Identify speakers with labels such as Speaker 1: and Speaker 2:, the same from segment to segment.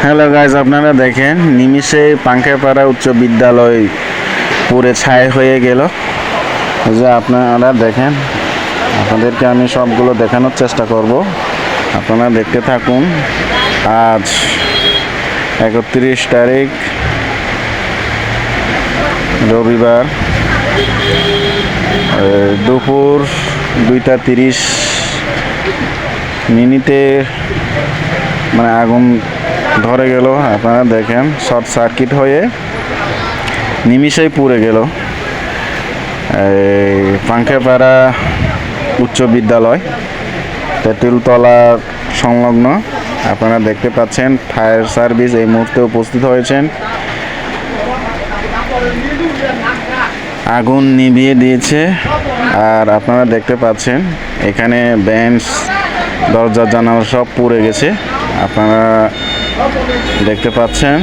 Speaker 1: Hello guys, আপনারা দেখেন নিমিষে পাংখাপাড়া উচ্চ বিদ্যালয় পুরে ছাই হয়ে গেল। যে আপনারা দেখেন, আপনাদেরকে আমি সবগুলো দেখানোর চেষ্টা করব, আপনারা দেখতে থাকুন। আজ 31 তারিখ রবিবার, দুপুর 2:30 মিনিটে মানে আগুন ধরে গেল। আপনারা দেখেন শর্ট সার্কিট হয়ে নিমিষেই পুড়ে গেল এই পাংখাপাড়া উচ্চ বিদ্যালয়, তেঁতুলতলা সংলগ্ন। আপনারা দেখতে পাচ্ছেন ফায়ার সার্ভিস এই মুহূর্তে উপস্থিত হয়েছেন, আগুন নিভিয়ে দিয়েছে। আর আপনারা দেখতে পাচ্ছেন এখানে বেঞ্চ, দরজা, জানালা সব পুড়ে গেছে, আপনারা দেখতে পাচ্ছেন।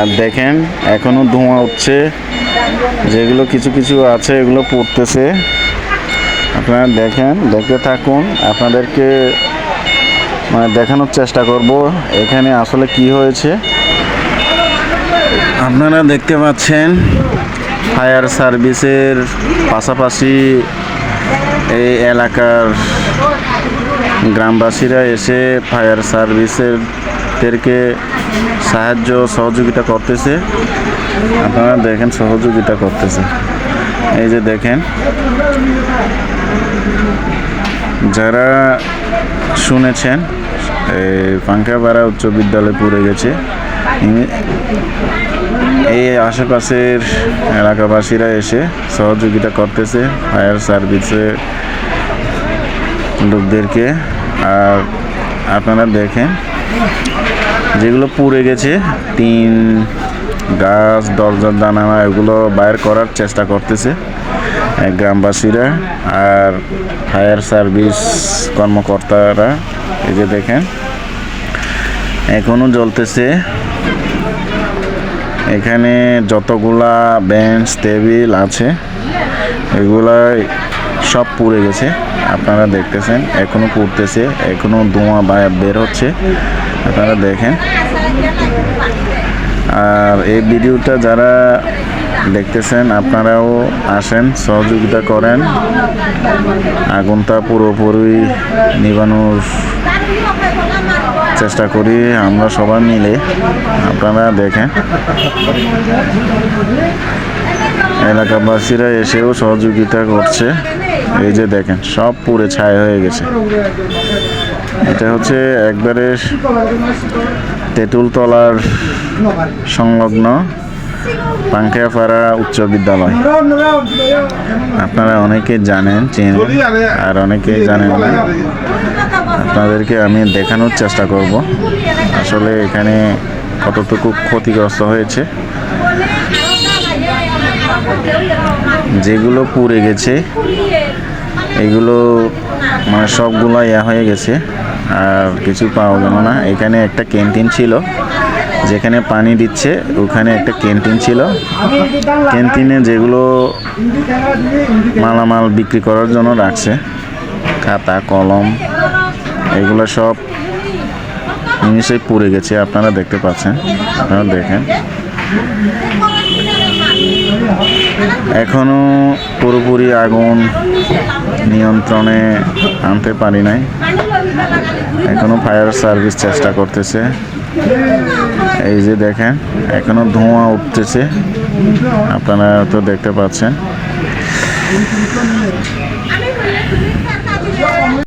Speaker 1: আর দেখেন এখনো ধোঁয়া উঠছে, যেগুলো কিছু কিছু আছে এগুলো পুড়তেছে। আপনারা দেখেন, দেখতে থাকুন, আপনাদেরকে মানে দেখানোর চেষ্টা করব এখানে আসলে কি হয়েছে। আপনারা দেখতে পাচ্ছেন ফায়ার সার্ভিসের পাশাপাশি এই এলাকার গ্রামবাসীরা এসে ফায়ার সার্ভিসেরদেরকে সাহায্য সহযোগিতা করতেছে। আপনারা দেখেন সহযোগিতা করতেছে, এই যে দেখেন। যারা শুনেছেন এই পাংখাপাড়া উচ্চ বিদ্যালয় পুড়ে গেছে, এই আশেপাশের এলাকাবাসীরা এসে সহযোগিতা করতেছে ফায়ার সার্ভিসের লোকদেরকে। আর আপনারা দেখেন যেগুলো পুড়ে গেছে, টিন, গাছ, দরজার জানালা, এগুলো বাইর করার চেষ্টা করতেছে গ্রামবাসীরা আর ফায়ার সার্ভিস কর্মকর্তারা। এই যে দেখেন এখনো জ্বলতেছে। এখানে যতগুলা বেঞ্চ, টেবিল আছে এগুলা সব পুড়ে গেছে। আপনারা দেখতেছেন এখনো পুড়তেছে, এখনো ধোঁয়া বের হচ্ছে, আপনারা দেখেন। আর এই ভিডিওটা যারা দেখতেছেন আপনারাও আসেন, সহযোগিতা করেন, আগুনটা পুরোপুরি নিভানোর চেষ্টা করি আমরা সবাই মিলে। আপনারা দেখেন এলাকাবাসীরা এসেও সহযোগিতা করছে। এই যে দেখেন সব পুড়ে ছাই হয়ে গেছে। এটা হচ্ছে একবারে তেঁতুলতলার সংলগ্ন পাংখাপাড়া উচ্চ বিদ্যালয়। আপনারা অনেকে জানেন, চেনেন, আর অনেকে জানেন না। আপনাদেরকে আমি দেখানোর চেষ্টা করব আসলে এখানে কতটুকু ক্ষতিগ্রস্ত হয়েছে। যেগুলো পুড়ে গেছে এগুলো মানে সবগুলো হয়ে গেছে, আর কিছু পাওয়া গেল না। এখানে একটা ক্যান্টিন ছিল, যেখানে পানি দিচ্ছে ওখানে একটা ক্যান্টিন ছিল। ক্যান্টিনে যেগুলো মালামাল বিক্রি করার জন্য রাখছে, খাতা, কলম, এগুলো সব নিমিষেই পুড়ে গেছে। আপনারা দেখতে পাচ্ছেন, আপনারা দেখেন। এখনো পুরোপুরি আগুন নিয়ন্ত্রণে আনতে পারি নাই, এখনো ফায়ার সার্ভিস চেষ্টা করতেছে। এই যে দেখেন এখনো ধোঁয়া উঠতেছে, আপনারা তো দেখতে পাচ্ছেন।